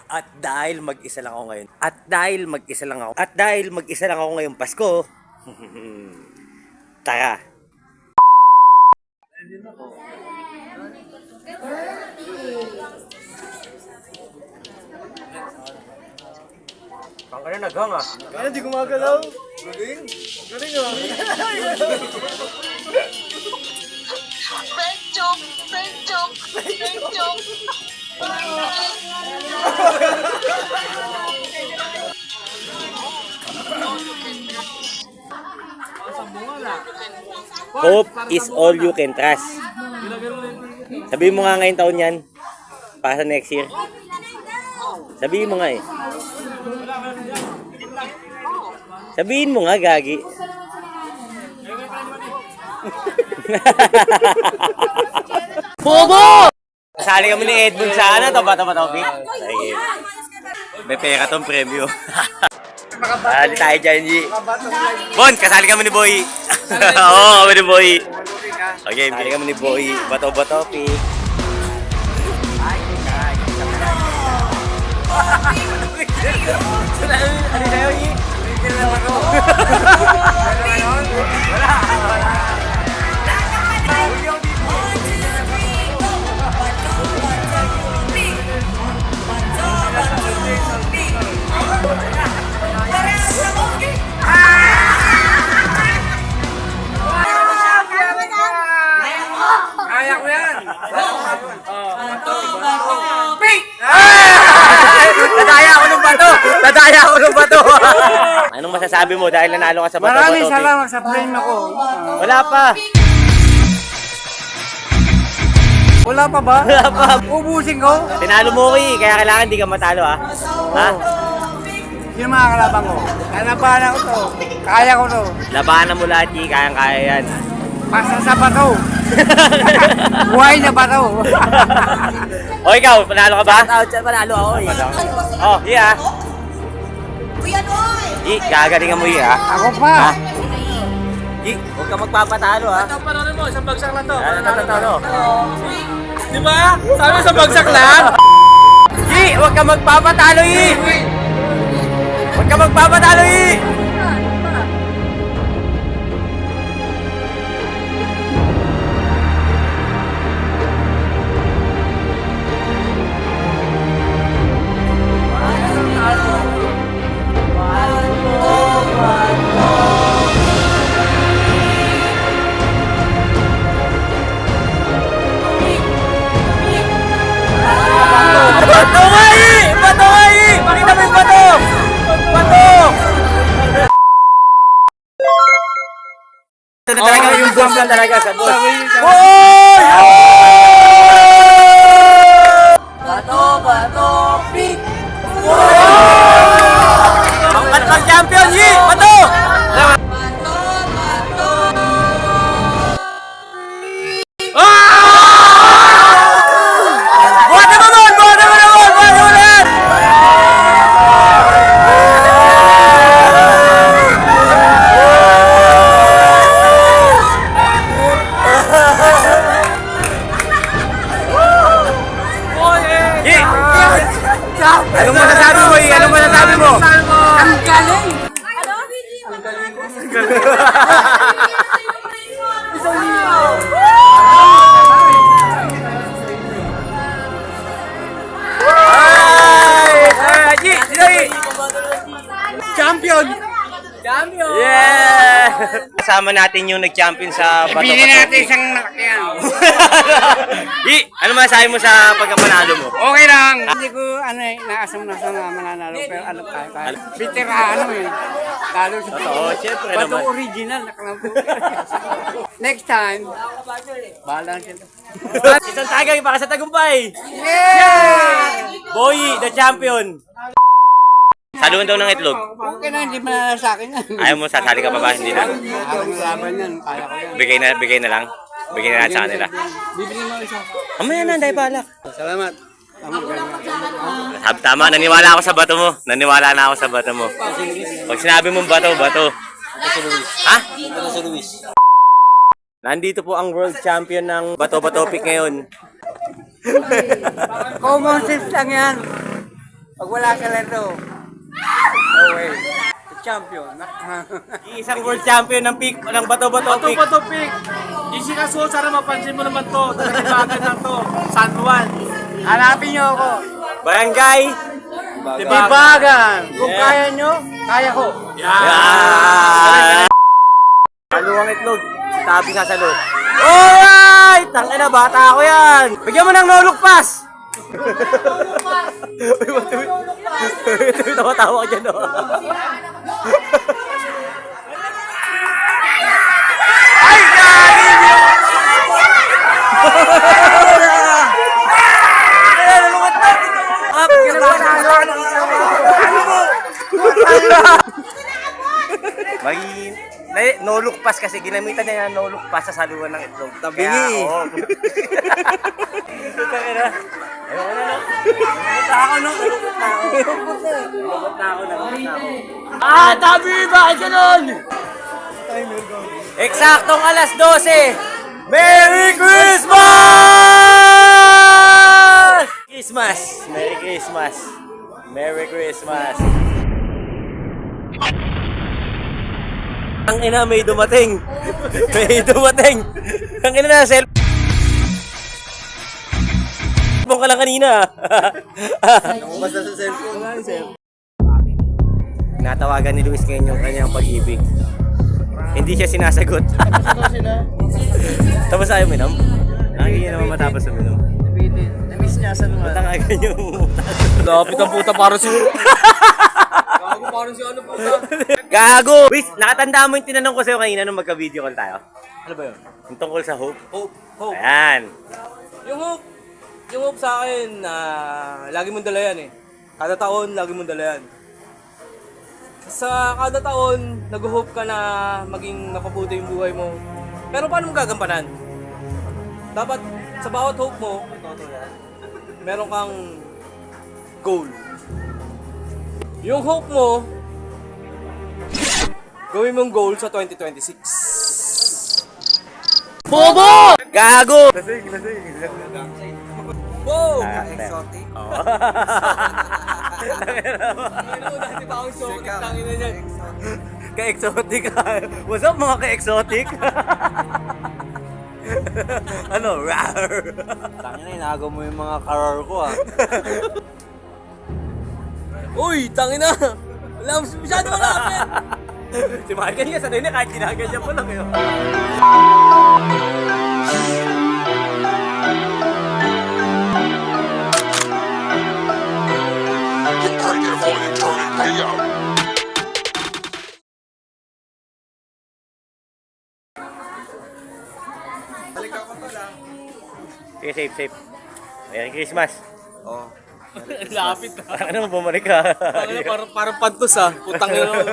At dahil mag-isa lang ako ngayon. At dahil mag-isa lang ako. At dahil mag-isa lang ako ngayong Pasko. Tara. Kang ka na naghang ah. Kaya di gumagalaw. Galing. Galing ah. Friend joke! Friend joke! Friend joke! Hope is all you can trust. Sabihin mo nga ngayon taon yan. Para sa next year. Sabihin mo nga eh. Sabihin mo nga, Gagi. Bobo! Kasali kami ni Edmund sa ano, topi. Sige. May pera tong premyo. Kasali tayo dyan, G. Bon, kasali kami ni Boy. Oo, kami ni Boy. Okay, kasali kami ni Boy. Bato-bato, pi. Ano sa'yo, G? Kaya ko yan. Nadaya ako ng bato! Anong masasabi mo dahil nanalo ka sa bato? Maraming salamat sa premyo ko. Wala pa! Wala pa ba? Wala pa! Ubusin ko. Tinalo mo ko eh, kaya kailangan di ka matalo ah. Ha? Sino mga kalaban ko? Kalabanan ko to. Kaya ko to. Labanan mo lahat eh, kayang-kaya yan. Basta sa bato. Buhay na bato. O ikaw, panalo ka ba? Panalo ako eh. Oh, iya. Kuya Noy! Gagalingan mo iya. Ako pa. Huwag ka magpapatalo ha. Panalo mo, isang bagsak lang to. Talo. Di ba? Sabi sa bagsak lang. Huwag ka magpapatalo Huwag ka magpapatalo Bato nga Bato nga Pakita mo yung bato! Bato! Ito na talaga yung boss na talaga sa boss. Hoy! Bato, pick! Ang champion, Yi! Bato! Anong masasabi mo, Yi? Anong masasabi mo? Ang galing. Champion! Yeah! Kasama natin yung nag-champion sa Bato. Pili natin isang nakakyan. Ano masasabi mo sa pagkapanalo mo? Okay lang. Hindi ko naasam na mananalo. Pero ano tayo. Veterano eh. Talo sa Oo, syempre Bato naman. original. Nakalampo. Next time. Bahala sila. Isang tagay para sa tagumpay! Yeah! Boy, the champion! Saluhan daw ng itlog. Okay na, hindi mananalo sa akin yan. Ayaw mo, sasali ka pa ba? Hindi na. Ako ng laban yan. Kaya ko yan. Bigay na lang. Bigay na natin sa kanila. Bibili mo isa. Mamaya na, dahil balak. Salamat. Tama, naniwala ako sa bato mo. Naniwala na ako sa bato mo. Pag sinabi mong bato, bato. Ha? Si Luis. Nandito po ang world champion ng Bato-Bato Pick ngayon. Common sense lang yan. Pag wala ka laro. No way. The champion. Isang world champion ng pick, ng bato-bato pick. Bato Pic. Easy ka so, sana mapansin mo naman to. Tagalibagan lang to. San Juan. Hanapin niyo ako. Barangay. Tibagan. Kung kaya nyo, kaya ko. Yan! Haluang itlog. Tabi sa salo. Alright! Tangin na, bata ako yan. Bigyan mo ng no-look pass. Tawa-tawa ka dyan, no? Ay, galing yun! Ay, lulungat na! Up, no look pass kasi ginamitan niya no look pass sa saluan ng itlog. Tabingi. Ayoko na no. Nalungkot na ako. Ah, tabi! Bakit ganun? Eksaktong alas 12. Merry Christmas! Merry Christmas! Merry Christmas! Ang ina, may dumating. Ang ina na, cellphone ka lang kanina. Basta sa cellphone. Natawagan ni Luis ngayon yung kanyang pag-ibig. Hindi siya sinasagot. Tapos ayaw minom? Nakikita naman matapos uminom. Na-miss niya sa naman. Punta nga ganyan yung Lapit ang puta para si... Gago parang si ano puta. Gago! Luis, nakatanda mo yung tinanong ko sa'yo kanina nung magka-video call tayo? Ano ba yun? Yung tungkol sa hope? Hope. Ayan. Yung hope sa akin, lagi mong dala yan eh. Kada taon, lagi mong dala yan. Sa kada taon, nag-hope ka na maging mapabuti yung buhay mo. Pero paano mo gagampanan? Dapat, sa bawat hope mo, meron kang goal. Yung hope mo, gawin mong goal sa 2026. Bobo! Gago! Wow! Exotic. Ano mo dati pa akong sobrang tangin na dyan. Ka-exotic. What's up mga ka-exotic? Ano? Rar! Tangina, inagaw mo yung mga karar ko ah. Uy, tangin na! Wala, masyado malapit! Si Michael nga sanay na kahit ginaganyan mo lang yun. Sige, safe. Merry Christmas. Oh. Lapit na. Ano, bumalik ka. Parang pantos ah. Putang ina naman.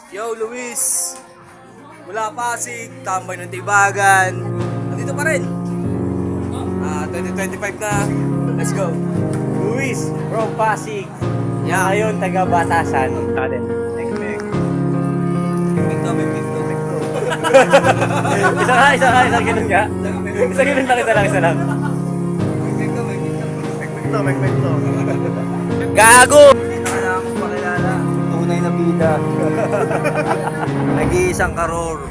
Yo, Luis! Mula Pasig, tambay ng Tibagan. Nandito pa rin. 2025 na. Let's go. Luis from Pasig. Ngayon, taga Batasan. Taden. Isa ganun nga. Isa lang. Gago! Kailangan kong pakilala. Tunay na bida. Nag-iisang karor.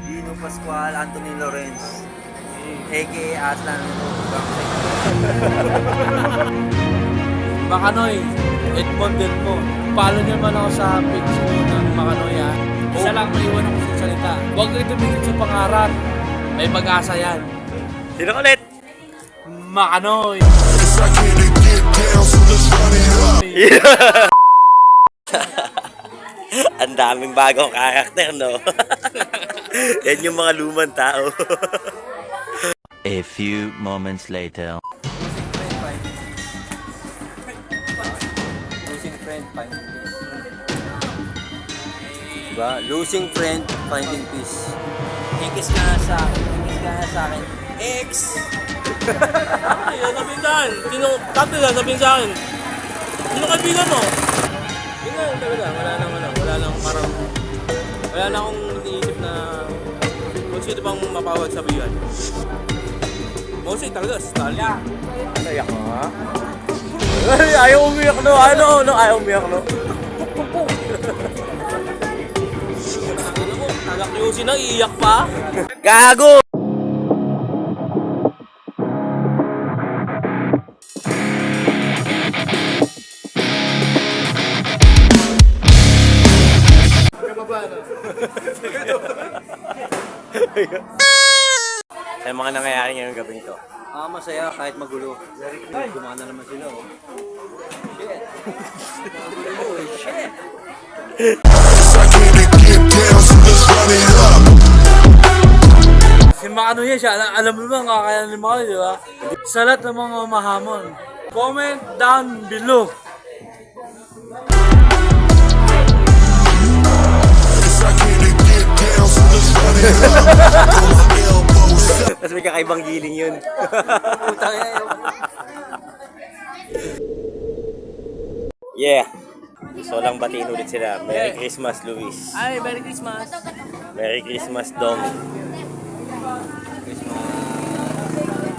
Dino Pascual, Anthony Lorenz. A.K.A. Aslan. Makanoy, Edmond Del Mo. Follow niyo man ako sa page ko ng Makanoy ha. Isa lang maiwan ako sa salita. Huwag kayo tumingin sa pangarap. May pag-asa yan. Sino ulit? Makanoy! Ang daming bagong karakter, no? Yan yung mga lumang tao. A few moments later. Losing friend, finding peace. Diba? Losing friend, finding peace. Ikis ka na sa akin. Ex! Ay, sasabihin sa akin. Tapos sasabihin sa akin. Sino kaibigan mo? Yun na, talaga. Wala na akong iniisip na kung sino pang mapawag sabihan. Bossing talaga, Stanley. Naiyak ka nga. Ay, ayaw umiyak no. Ayaw umiyak no. Ano mo, taga-QC na, iiyak pa. Gago! Sa mga nangyayari ngayong gabing to. Masaya kahit magulo. Gumana naman sila, oh. Si Makano yan siya, alam mo naman kakayanan ni Makano, di ba? Sa lahat ng mga mahamon. Comment down below. Tapos may kakaibang giling yun. Yeah. So lang batiin ulit sila. Merry Christmas, Luis. Ay, Merry Christmas. Merry Christmas, Dong.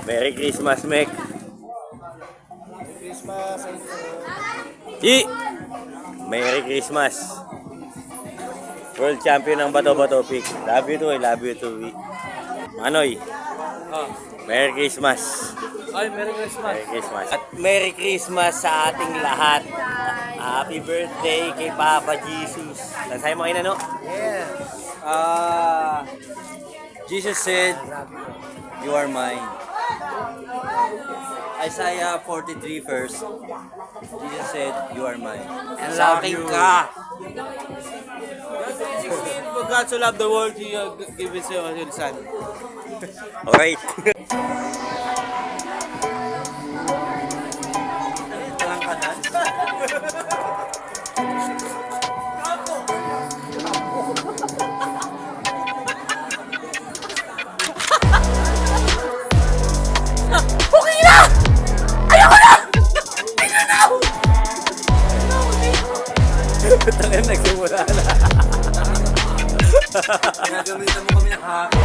Merry Christmas, Mek. Chi! Merry Christmas. World champion ng Bato-Bato Pick. Love you too, I love you too. Manoy. Merry Christmas. Ay, Merry Christmas. Merry Christmas. At Merry Christmas sa ating lahat. Happy birthday kay Papa Jesus. Sa'yo mo kayo na, no? Jesus said, "You are mine." Isaiah 43 verse. Jesus said, "You are mine." And sa akin ka. For God so loved the world, He gave His Son. Alright. Tangin, nagsimula na. Pinagamitan mo kami ng happy.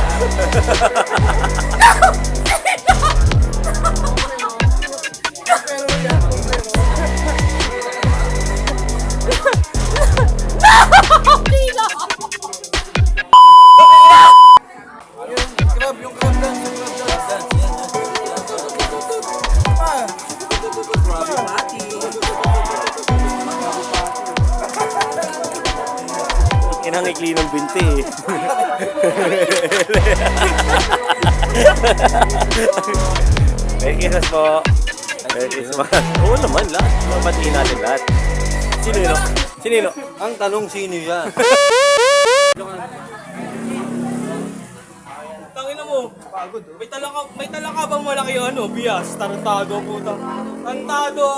Inangikli ng binti eh. Merry Christmas po. Merry Christmas. Oo naman, lahat. Mabatiin natin lahat. Sino yun? Sino yun? Ang tanong, sino yan? Tangina mo. Pagod. May talaka bang malaki ano? Bias. Tarantado puta. Tarantado.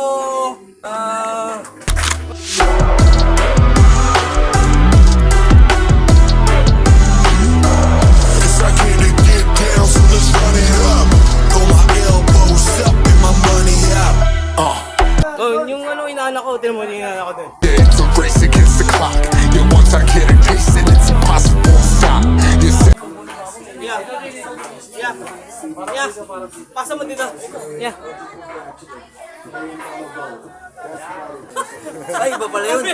Yung ano inaanak ko, tinan mo yung inaanak ko dun. It's a race against the clock. And once I get a taste, and it's impossible to stop. Yeah. Pasa mo dito. Yeah. Ay, iba pala yun.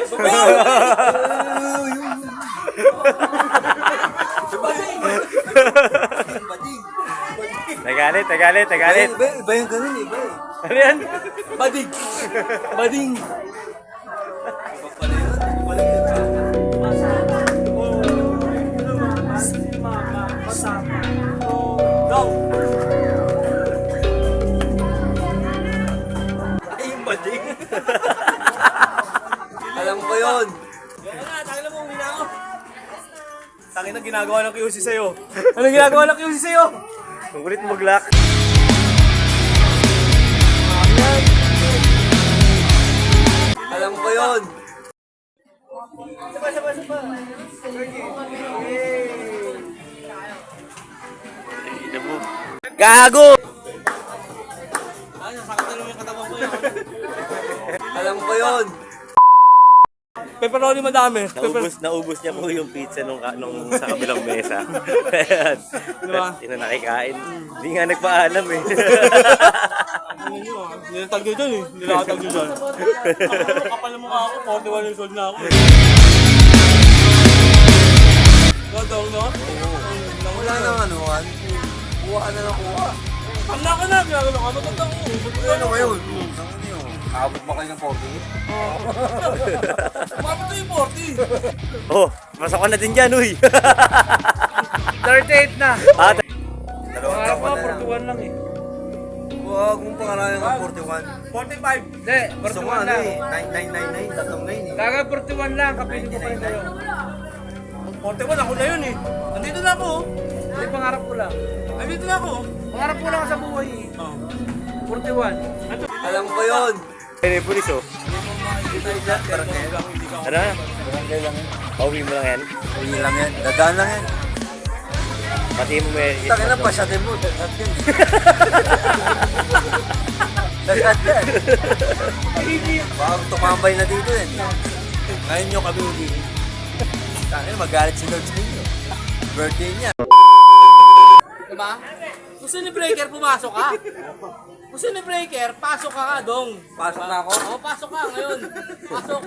Tagalit. Iba yung ganun, iba eh. Ano yan? Bading. Bading. Dong. Ay, yung bading. Alam ko yun. Tangin na mo, umina ako. Tangin na ginagawa ng QC sa'yo. Anong ginagawa ng QC sa'yo? Ang kulit mo mag-lock. Alam ko yun. Gago! Ay, nasakit na naman yung katawan ko yun. Alam ko yun. Pepperoni madami. Naubos niya po yung pizza nung sa kabilang mesa. Ayan. Diba? Sino nakikain? Hindi nga nagpaalam eh. Nilatag nyo dyan eh. Nilatag nyo dyan. Kapal na mukha ako. 41 years old na ako eh. Gadaw na? Wala nang anuhan. Kuha ka na lang kuha. Tanda ka na. Kaya ano ka matanda ko. Ano ngayon? Abot ba kayo ng 40? Umabot na yung 40. Oh, pasok ka na din dyan, uy. 38 na. Ah, Dalawang Parang taon mga na lang. 41 lang eh. Huwag mong pangalanan ng 41. 45. Hindi, Gusto mo 41 ano lang. eh, 9999, tatlong 9 eh. Gaga 41 lang, kapiling ko pa rin kayo. 41 ako na yun eh. Nandito na ako. Hindi, pangarap ko lang. Nandito na ako. Pangarap ko lang sa buhay eh. 41. Alam ko yun. ayun yung pulis oh. Barangay. Ano na? Barangay lang yan. Pauwi mo lang yan. Uwi lang yan. Dadaan lang yan. Pati mo may... Takin na pa, shatin mo. Dadat yan. Dadat yan. Baka tumambay na dito yan. Ngayon nyo kami hindi. Takin na, magalit si Lord sa inyo. Birthday niya. Diba? Gusto ni Breaker, pumasok ka. Gusto ni Breaker, pasok ka nga, dong. Pasok na ako? Oo, pasok ka ngayon. Pasok.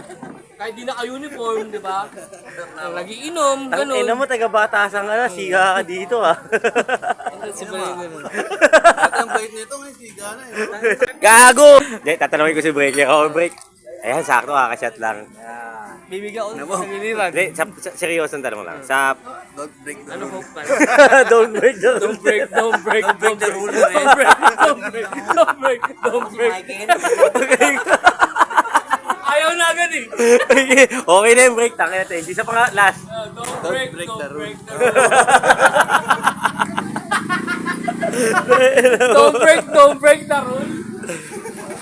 Kahit di naka-uniform, di ba? Nagiinom, Ang ina ganun. mo, taga-batasan ka na. Siga ka dito ah. Si Breaker. At ang bait nito, may siga na eh. Gago! Hindi, tatanungin ko si Breaker. Oh, break. Ayan, sakto kakashot lang. Bibigyan ko sa giliran. Hindi, seryoso ang tanong lang. Sa... Don't break the Ano rule. hope pa? don't break the Don't break, don't break, Don't break the rule na don't eh. break, don't break, don't break, don't break. Ayaw na agad eh. Okay na yung break. Tangin natin. Isa pa nga, last. Don't break, don't break the rule. Don't break the rule.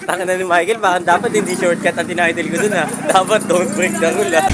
Tangin na ni Michael. Baka dapat hindi shortcut ang tinitle ko dun ah. Dapat don't break the rule ah.